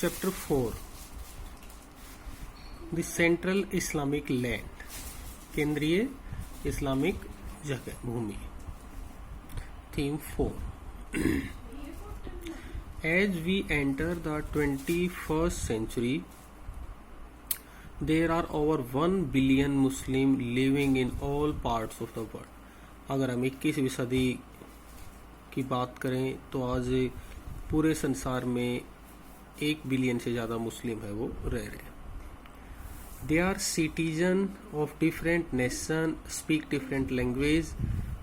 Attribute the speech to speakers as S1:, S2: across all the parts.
S1: Chapter 4 the central Islamic land, केंद्रीय Islamic जगह भूमि। Theme 4 As we enter the 21st century, there are over 1 billion Muslim living in all parts of the world. अगर हम 21वीं सदी की बात करें तो आज पूरे संसार में 1 बिलियन से ज़्यादा मुस्लिम है वो रह रहे हैं। They are citizen of different nation, speak different language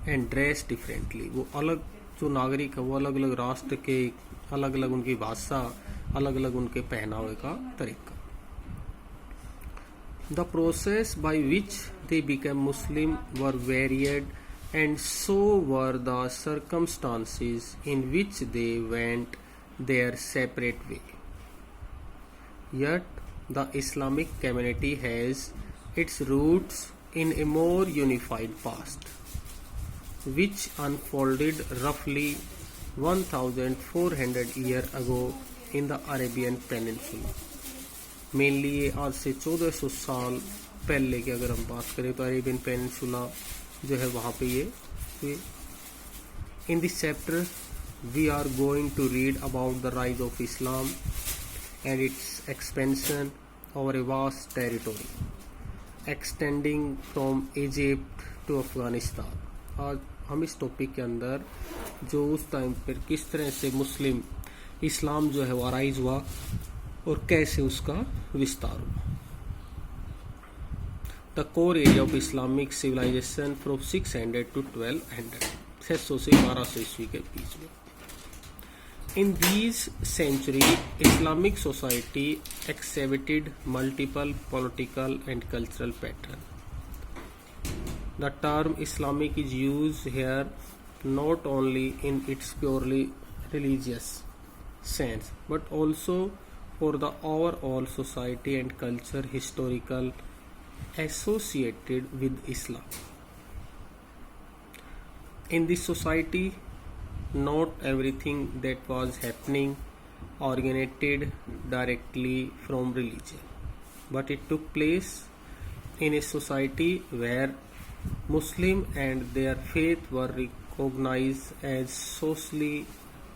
S1: and dress differently. वो अलग जो नागरिक है वो अलग अलग राष्ट्र के, अलग अलग उनकी भाषा, अलग अलग उनके पहनावे का तरीका। The process by which they became Muslim were varied and so were the circumstances in which they went their separate way. Yet the Islamic community has its roots in a more unified past, which unfolded roughly 1400 years ago in the Arabian Peninsula. Mainly ये आज से 1400 साल पहले की अगर हम बात करें तो अरेबियन पेनिनसुला जो है वहाँ पे ये हुए। In this chapter we are going to read about the rise of Islam and its expansion over a vast territory extending from Egypt to Afghanistan. आज हम इस टॉपिक के अंदर जो उस टाइम पर किस तरह से मुस्लिम इस्लाम जो है वो राइज हुआ और कैसे उसका विस्तार हुआ। The core area of Islamic civilization from 600 to 1200, 600 से 1200 ईस्वी के बीच में। In these century, Islamic society exhibited multiple political and cultural patterns. The term Islamic is used here not only in its purely religious sense, but also for the overall society and culture historical associated with Islam. In this society, not everything that was happening originated directly from religion, but it took place in a society where Muslim and their faith were recognized as socially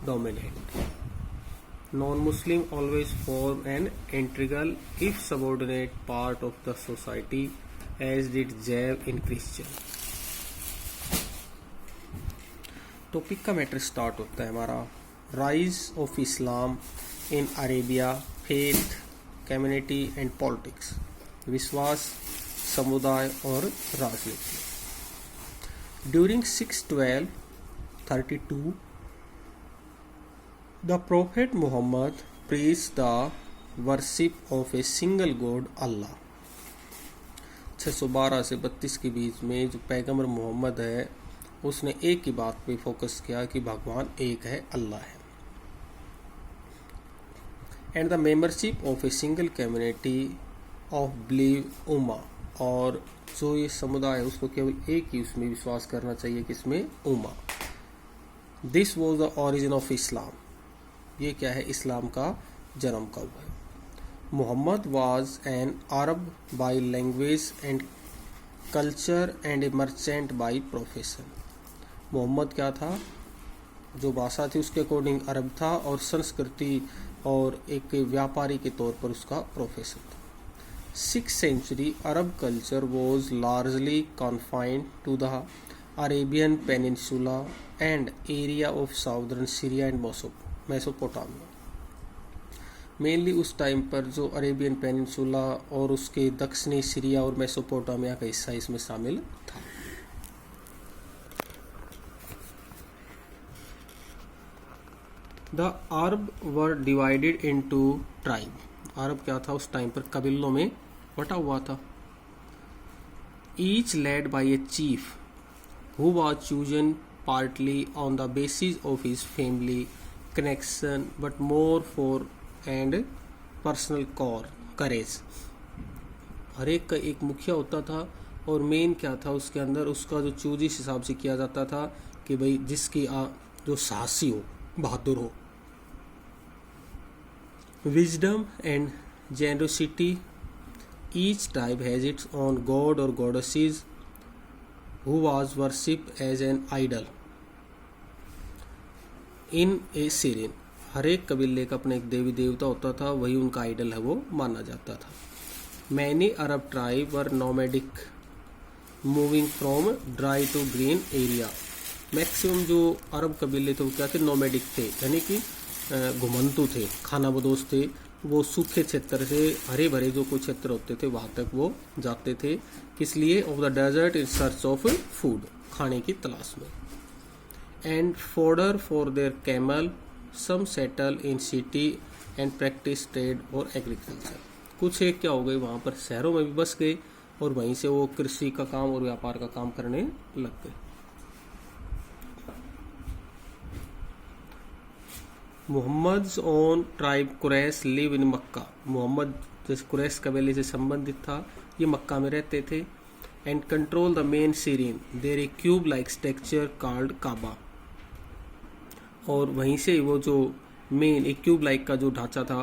S1: dominant. Non-Muslim always form an integral, if subordinate, part of the society, as did Jew in Christian. Topic का matter start होता है हमारा rise of Islam in Arabia, faith, community and politics, विश्वास, समुदाय और राजनीति। During 612-32 The Prophet Muhammad preached the worship of a single God, Allah. 612 से 32 के बीच में जो पैगंबर मोहम्मद है उसने एक ही बात पे फोकस किया कि भगवान एक है, अल्लाह है। And the membership of a single community of believe उम्मा, और जो ये समुदाय है उसको केवल एक ही उसमें विश्वास करना चाहिए कि इसमें उम्मा। This was the origin of Islam. ये क्या है? इस्लाम का जन्म कब है? Muhammad was an Arab by language and culture and a merchant by profession. Mohammad क्या था? जो भाषा थी उसके अकॉर्डिंग अरब था और संस्कृति और एक व्यापारी के तौर पर उसका प्रोफेशन था। 6th century Arab culture was largely confined to the Arabian peninsula and area of southern Syria and Mesopotamia. Mainly उस टाइम पर जो अरेबियन पेनिनसुला और उसके दक्षिणी सीरिया और मेसोपोटामिया का हिस्सा इसमें शामिल था। The Arab were divided into tribe. अरब क्या था? उस टाइम पर कबीलों में बटा हुआ था। Each led by a chief who was chosen partly on the basis of his family connection but more for and personal courage। हर एक का एक मुखिया होता था और मेन क्या था उसके अंदर उसका जो चूज इस हिसाब से किया जाता था कि भाई जिसकी जो साहसी हो, बहादुर हो। wisdom and generosity. Each tribe has its own god or goddesses who was worshipped as an idol in a Syrian. हर एक कबीले का अपना एक देवी देवता होता था, वही उनका आइडल है, वो माना जाता था. Many Arab tribes were nomadic, moving from dry to green area. Maximum जो अरब कबीले थे वो क्या थे, नोमैडिक थे, यानी कि घुमंतु थे, खानाबदोश थे. वो सूखे क्षेत्र से हरे भरे जो कोई क्षेत्र होते थे वहाँ तक वो जाते थे. किस लिए? Of the desert in search of food, खाने की तलाश में. And fodder for their camel. Some settle in city and practice trade और एग्रीकल्चर. कुछ एक क्या हो गए वहाँ पर शहरों में भी बस गए और वहीं से वो कृषि का काम और व्यापार का काम करने लग गए. Muhammad's own tribe Quraysh live in Mecca. Mohammad जैसे कुरैश कबीले से संबंधित था, ये मक्का में रहते थे. And control the main shrine. There a cube like structure called Kaaba. और वहीं से वो जो मेन एक क्यूब लाइक का जो ढांचा था,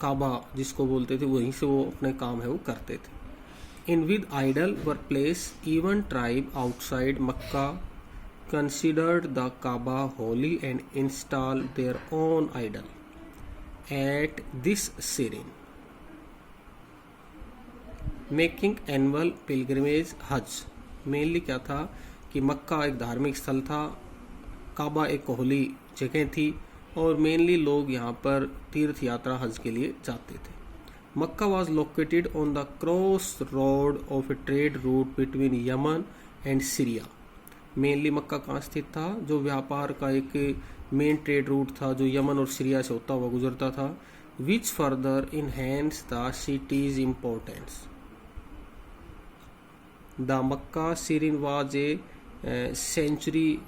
S1: काबा जिसको बोलते थे, वहीं से वो अपने काम है वो करते थे. इन विद आइडल वर places. Even tribe outside Mecca considered the Kaaba holy and installed their own idol at this shrine. Making annual pilgrimage हज. मेनली क्या था कि मक्का एक धार्मिक स्थल था, काबा एक होली जगह थी और मेनली लोग यहाँ पर तीर्थ यात्रा हज के लिए जाते थे. मक्का was located on the crossroad of a trade route between Yemen and Syria. Mainly Mecca कहाँ स्थित था? जो व्यापार का एक मेन ट्रेड रूट था जो यमन और सीरिया से होता हुआ गुजरता था. Which further enhance the cities importance. The Mecca shrine was a sanctuary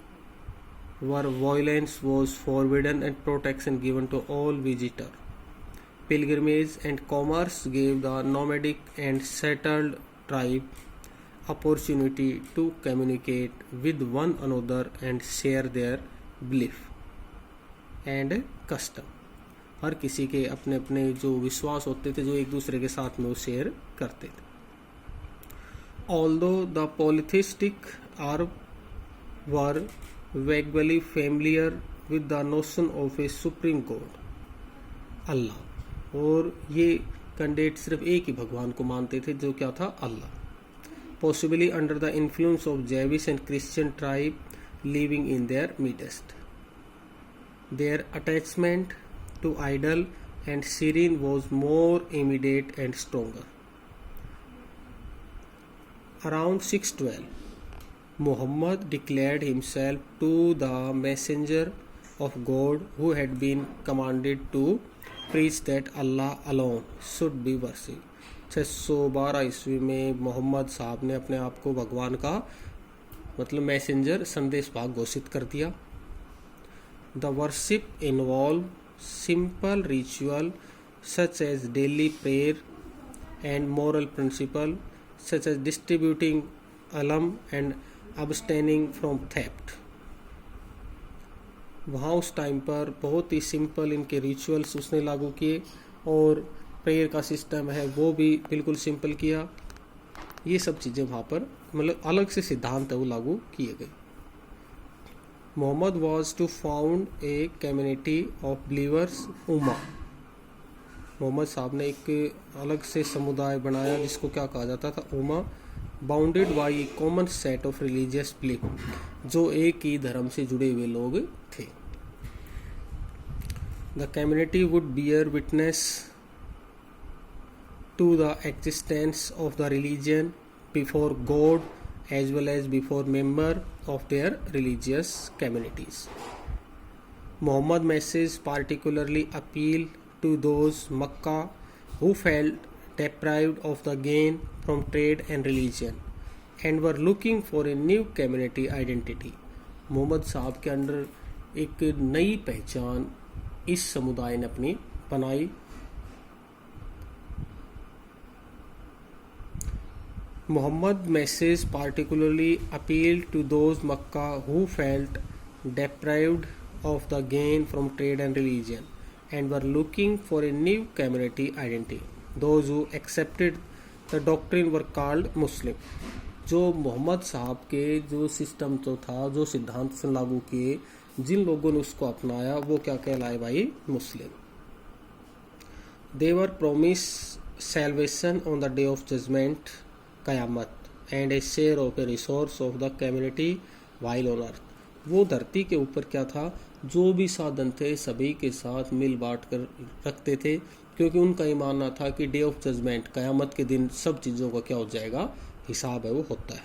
S1: where violence was forbidden and protection given to all visitor. Pilgrimage and commerce gave the nomadic and settled tribe opportunity to communicate with one another and share their belief and custom. हर किसी के अपने अपने जो विश्वास होते थे जो एक दूसरे के साथ में वो शेयर करते थे. Although the polytheistic Arab were vaguely familiar with the notion of a supreme god, अल्लाह, और ये कैंडिडेट सिर्फ एक ही भगवान को मानते थे जो क्या था, अल्लाह. Possibly under the influence of Jewish and Christian tribe living in their midst. Their attachment to idol and Syrian was more immediate and stronger. Around 612, Muhammad declared himself to the messenger of God who had been commanded to preach that Allah alone should be worshipped. 612 ईस्वी में मोहम्मद साहब ने अपने आप को भगवान का मतलब मैसेंजर संदेश भाग घोषित कर दिया. The worship involve simple ritual such as daily prayer and moral principle such as distributing alms and abstaining from theft. वहाँ उस टाइम पर बहुत ही सिंपल इनके रिचुअल्स उसने लागू किए और प्रेयर का सिस्टम है वो भी बिल्कुल सिंपल किया. ये सब चीज़ें वहाँ पर मतलब अलग से सिद्धांत है वो लागू किए गए. Mohammad was to found a community of believers उम्मा. मोहम्मद साहब ने एक अलग से समुदाय बनाया जिसको क्या कहा जाता था, उम्मा. Bounded by a common set of religious belief, जो एक ही धर्म से जुड़े हुए लोग थे. The community would bear witness to the existence of the religion before God as well as before member of their religious communities. Muhammad message particularly appeal to those Makkah who felt deprived of the gain from trade and religion and were looking for a new community identity. Muhammad साहब के अंदर एक नई पहचान इस समुदाय ने अपनी बनाई. Muhammad's message particularly appealed to those Makkah who felt deprived of the gain from trade and religion and were looking for a new community identity. Those who accepted the doctrine were called Muslim. जो मोहम्मद साहब के जो system तो था, जो सिद्धांत से लागू किए, जिन लोगों ने उसको अपनाया, वो क्या कहलाए भाई? मुस्लिम. They were promised salvation on the day of judgment, क़यामत, and a share of a resource of the community while on earth. वो धरती के ऊपर क्या था? जो भी साधन थे सभी के साथ मिल बांट कर रखते थे, क्योंकि उनका ये मानना था कि डे ऑफ जजमेंट, क़यामत के दिन सब चीज़ों का क्या हो जाएगा? हिसाब है वो होता है.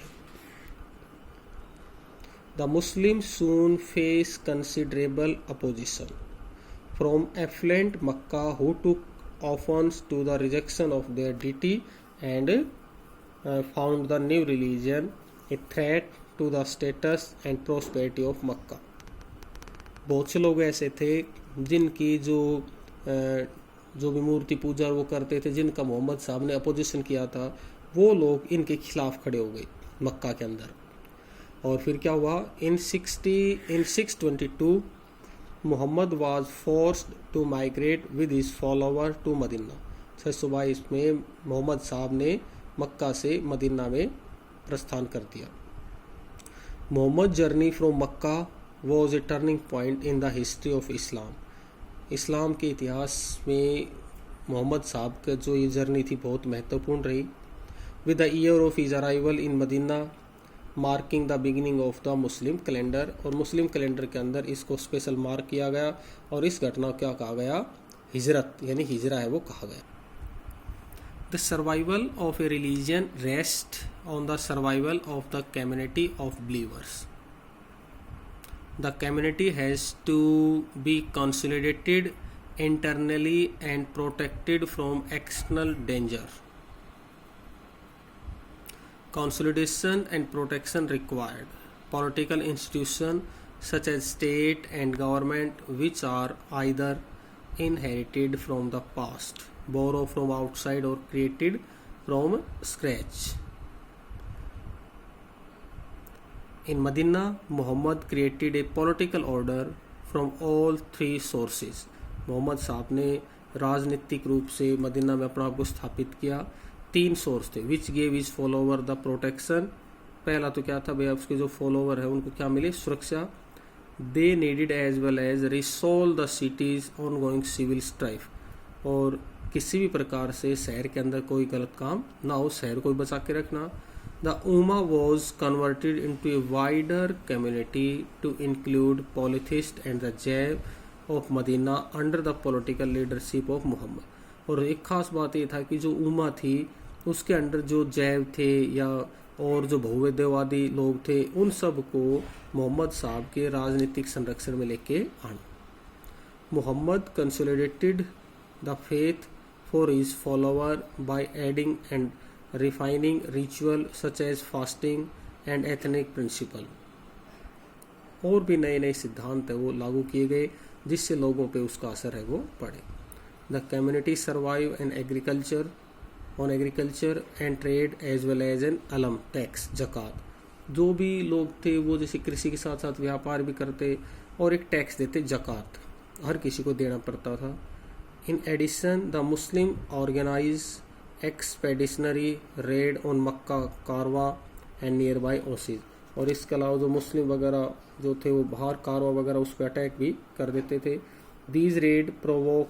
S1: The Muslims soon faced considerable opposition from affluent Makkah, who took offense to the rejection of their deity and found the new religion a threat to the status and prosperity of Makkah. बहुत से लोग ऐसे थे जिनकी जो भी मूर्ति पूजा वो करते थे, जिनका मोहम्मद साहब ने अपोजिशन किया था, वो लोग इनके खिलाफ खड़े हो गए मक्का के अंदर. और फिर क्या हुआ? In 622 Muhammad was forced to migrate with his follower to Medina. 622 में मोहम्मद साहब ने मक्का से मदीना में प्रस्थान कर दिया. Mohammad journey from Mecca was a turning point in the history of Islam. इस्लाम के इतिहास में मोहम्मद साहब का जो ये जर्नी थी बहुत महत्वपूर्ण रही. With the year of his arrival in Medina marking the beginning of the Muslim calendar. और मुस्लिम कैलेंडर के अंदर इसको स्पेशल मार्क किया गया और इस घटना को क्या कहा गया? हिजरत, यानी हिजरा है वो कहा गया. The survival of A religion rest on the survival of the community of believers. The community has to be consolidated internally and protected from external danger. Consolidation and protection required. Political institutions such as state and government, which are either inherited from the past, borrowed from outside, or created from scratch. In Medina, Muhammad created a political order from all three sources. Muhammad साहब ने राजनीतिक रूप से Medina में अपना आप को स्थापित किया. 3 सोर्स थे, which gave his follower the protection. पहला तो क्या था भैया? उसके जो फॉलोवर है उनको क्या मिले? सुरक्षा. They needed as well as resolve the cities ongoing civil strife. और किसी भी प्रकार से शहर के अंदर कोई गलत काम ना हो, शहर को बचा के रखना. The Ummah was converted into a wider community to include polytheists and the Jayb of Medina under the political leadership of Muhammad. और एक खास बात ये था कि जो उम्मा थी उसके अंदर जो जैब थे या और जो भव्यदेवादी लोग थे, उन सब को मोहम्मद साहब के राजनीतिक संरक्षण में लेके आना. Muhammad consolidated the faith for his follower by adding and refining ritual such as fasting and ethnic principle. और भी नए नए सिद्धांत है वो लागू किए गए जिससे लोगों पे उसका असर है वो पड़े. The community survive an agriculture on agriculture and trade as well as an alms tax zakat. जो भी लोग थे वो जैसे कृषि के साथ साथ व्यापार भी करते और एक टैक्स देते, जक़ात हर किसी को देना पड़ता था. In addition the Muslim organize expeditionary raid on Mecca, caravan and near by Oasis. और इसके अलावा जो मुस्लिम वगैरह जो थे वो बाहर कारवा वगैरह उस पर अटैक भी कर देते थे. These raid provoke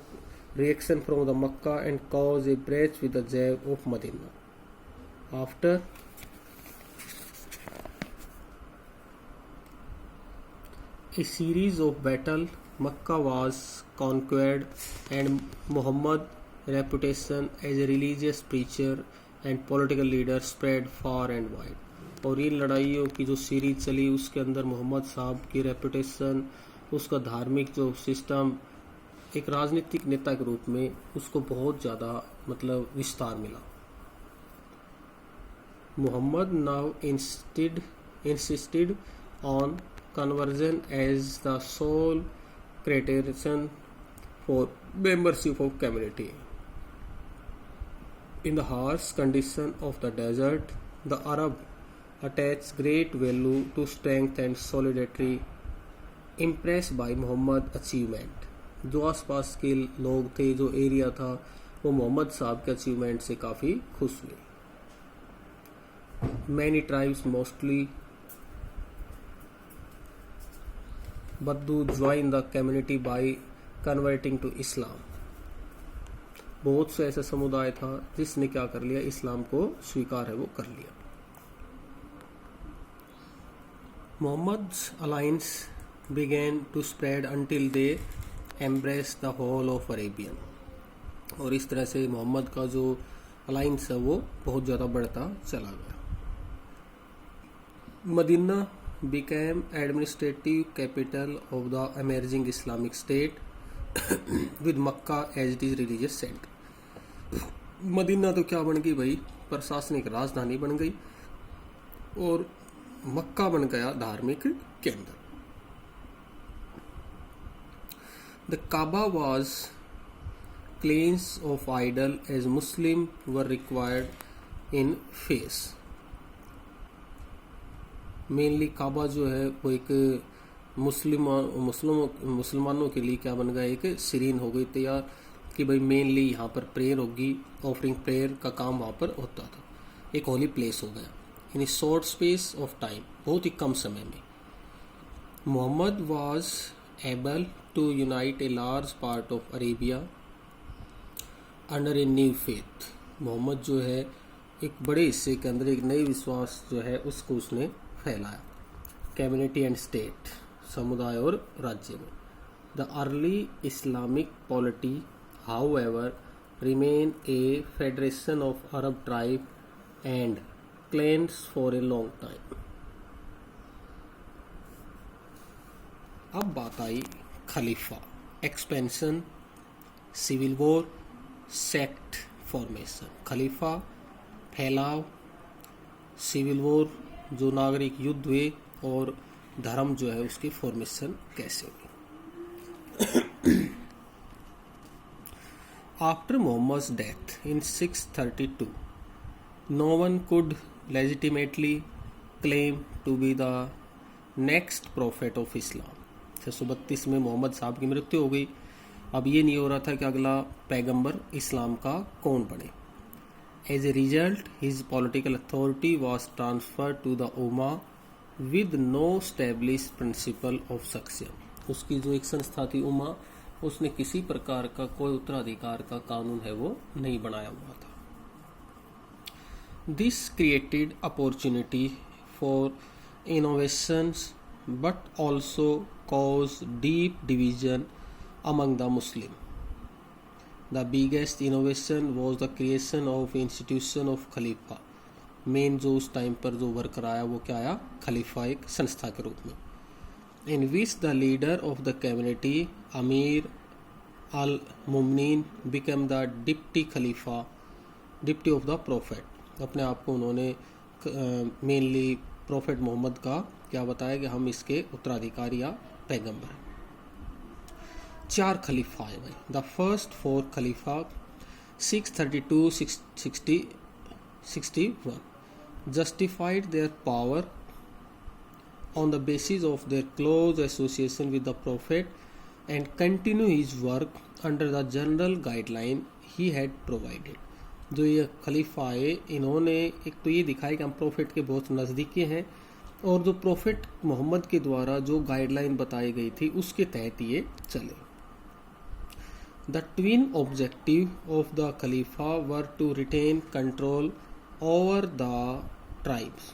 S1: reaction from the Mecca and cause a breach with the Jews of Medina. After a series of battle Mecca was conquered and Muhammad reputation as a religious preacher and political leader spread far and wide. और इन लड़ाइयों की जो series चली उसके अंदर मोहम्मद साहब की reputation, उसका धार्मिक जो सिस्टम, एक राजनीतिक नेता के रूप में उसको बहुत ज़्यादा मतलब विस्तार मिला. Muhammad now insisted on conversion as the sole criterion for membership of community. In the harsh condition of the desert, the Arab attached great value to strength and solidarity. Impressed by Muhammad's achievement, जो आसपास के लोग थे, जो area था, वो मोहम्मद साहब के अचीवमेंट से काफ़ी खुश हुए। Many tribes mostly Bedouin join the community by converting to Islam. बहुत से ऐसा समुदाय था जिसने क्या कर लिया, इस्लाम को स्वीकार है वो कर लिया। मोहम्मद's alliance began to spread until they embraced the whole of Arabian। और इस तरह से मोहम्मद का जो अलाइंस है वो बहुत ज़्यादा बढ़ता चला गया। Medina became administrative capital of the emerging Islamic state with Makkah as its religious center। Medina तो क्या बन गई भाई, प्रशासनिक राजधानी बन गई, और मक्का बन गया धार्मिक केंद्र। The Kaaba was cleansed of idol as Muslim were required in face। Mainly Kaaba जो है वो एक मुसलमानों के लिए क्या बन गया, एक सीरीन हो गई तैयार कि भाई मेनली यहाँ पर प्रेयर होगी, ऑफरिंग प्रेयर का काम वहाँ पर होता था, एक होली प्लेस हो गया in a short space of time, बहुत ही कम समय में। Mohammad was able to unite a large part of Arabia under a new faith. Mohammad जो है एक बड़े हिस्से के अंदर एक नए विश्वास जो है उसको उसने फैलाया। कम्युनिटी एंड स्टेट, समुदाय और राज्य में। The early Islamic polity however remain a federation of Arab tribe and clans for a long time. अब बात आई खलीफा, expansion, civil war, sect formation. खलीफा, फैलाव, सिविल वॉर जो नागरिक युद्ध हुए, और धर्म जो है उसकी फॉर्मेशन कैसे हुई। After Muhammad's death in 632 no one could legitimately claim to be the next prophet of Islam. 632 में मोहम्मद साहब की मृत्यु हो गई। अब ये नहीं हो रहा था कि अगला पैगंबर इस्लाम का कौन बने। As a result his political authority was transfer to the umma with no establish principle of succession. उसकी जो एक संस्था थी उमा, उसने किसी प्रकार का कोई उत्तराधिकार का कानून है वो नहीं बनाया हुआ था। This created opportunity for innovations but also cause deep division among the Muslim। The biggest innovation was the creation of institution of Khalifa. Main जो उस टाइम पर जो वर्कर आया वो क्या आया, खलीफा, एक संस्था के रूप में। In which the leader of the community अमीर अल मुमनीन बिकम द डिप्टी खलीफा, डिप्टी ऑफ द प्रोफेट। अपने आप को उन्होंने मेनली प्रोफेट मोहम्मद का क्या बताया कि हम इसके उत्तराधिकारी या पैगंबर हैं। 4 खलीफा आए भाई। The first 4 Khalifa 632-61 justified their power on the basis of their close association with the Prophet and continue his work under the general guideline he had provided। जो ये खलीफा आए, इन्होंने एक तो ये दिखाया कि हम प्रोफेट के बहुत नज़दीकी हैं, और जो प्रोफेट मोहम्मद के द्वारा जो गाइडलाइन बताई गई थी उसके तहत ये चले। The twin objective of the Khalifa were to retain control over the tribes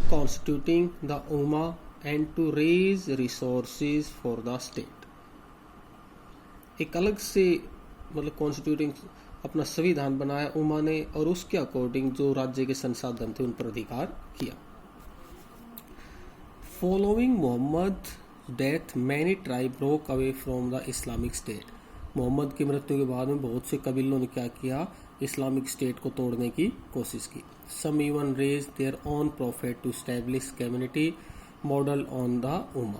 S1: constituting the Ummah and to raise resources for the state। एक अलग से मतलब कॉन्स्टिट्यूटिंग अपना संविधान बनाया उम्मा ने, और उसके अकॉर्डिंग जो राज्य के संसाधन थे उन पर अधिकार किया। Following Muhammad death many tribe broke away from the Islamic state. Muhammad की मृत्यु के बाद में बहुत से कबीलों ने क्या किया, इस्लामिक स्टेट को तोड़ने की कोशिश की। Some even raise their own prophet to establish community model on the उम्मा।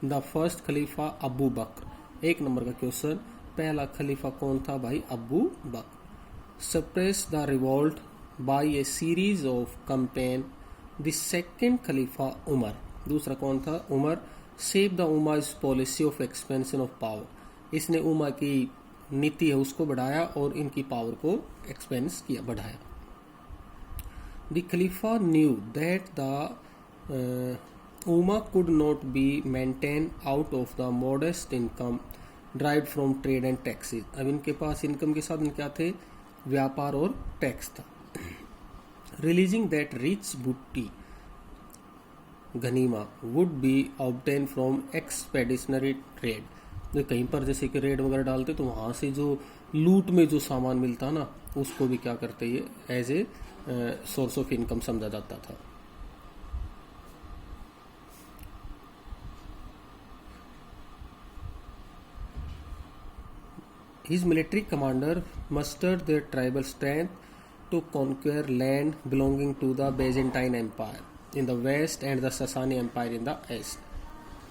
S1: द फर्स्ट खलीफा अबू बकर। 1 नंबर का क्वेश्चन, पहला खलीफा कौन था भाई, Abu Bakr. Suppress the revolt by a series of campaign. The second खलीफा उमर। दूसरा कौन था, उमर। सेव द उम्मा's policy of expansion of power. इसने उमा की नीति है उसको बढ़ाया और इनकी पावर को एक्सपेंस किया, बढ़ाया। The Khalifa knew that the Uma could not be maintain out of the modest income drive from trade and taxes. अब इनके पास इनकम के साधन क्या थे? व्यापार और टैक्स था। रिलीजिंग दैट रिच बूटी गनीमा would be obtain from expeditionary trade, जो कहीं पर जैसे कि रेड वगैरह डालते तो वहाँ से जो लूट में जो सामान मिलता ना उसको भी क्या करते ये as a source of income समझा जाता था। His military commander mustered their tribal strength to conquer land belonging to the Byzantine Empire in the west and the Sasani Empire in the east.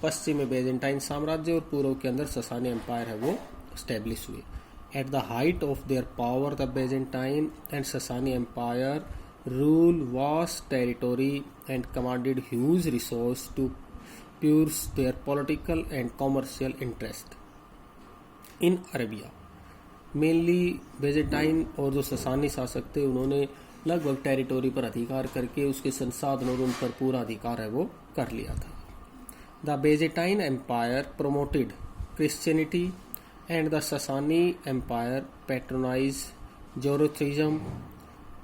S1: पश्चिम में बेजेंटाइन साम्राज्य और पूर्व के अंदर ससानी empire है वो स्टेब्लिश हुए। At the height of their power the Byzantine and ससानी empire rule vast territory and commanded huge resource to pursue their political and commercial interest in Arabia. Mainly Byzantine और जो ससानी शासक थे उन्होंने लगभग टेरिटोरी पर अधिकार करके उसके संसाधन और उन पर पूरा अधिकार है वो कर लिया था। The Byzantine empire promoted Christianity and the Sasani Empire patronized Zoroastrianism,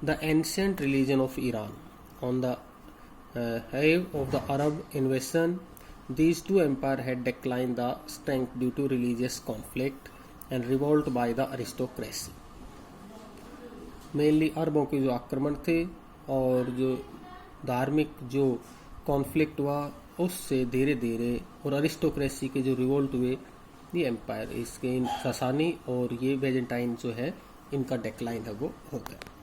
S1: the ancient religion of Iran. On the eve of the Arab invasion, these two empires had declined the strength due to religious conflict and revolt by the aristocracy. Mainly अरबों के जो आक्रमण थे और जो धार्मिक जो conflict हुआ उससे धीरे धीरे और अरिस्टोक्रेसी के जो रिवोल्ट हुए ये एम्पायर इसके इन ससानी और ये बेजेंटाइन जो है इनका डेक्लाइन है वो होता है।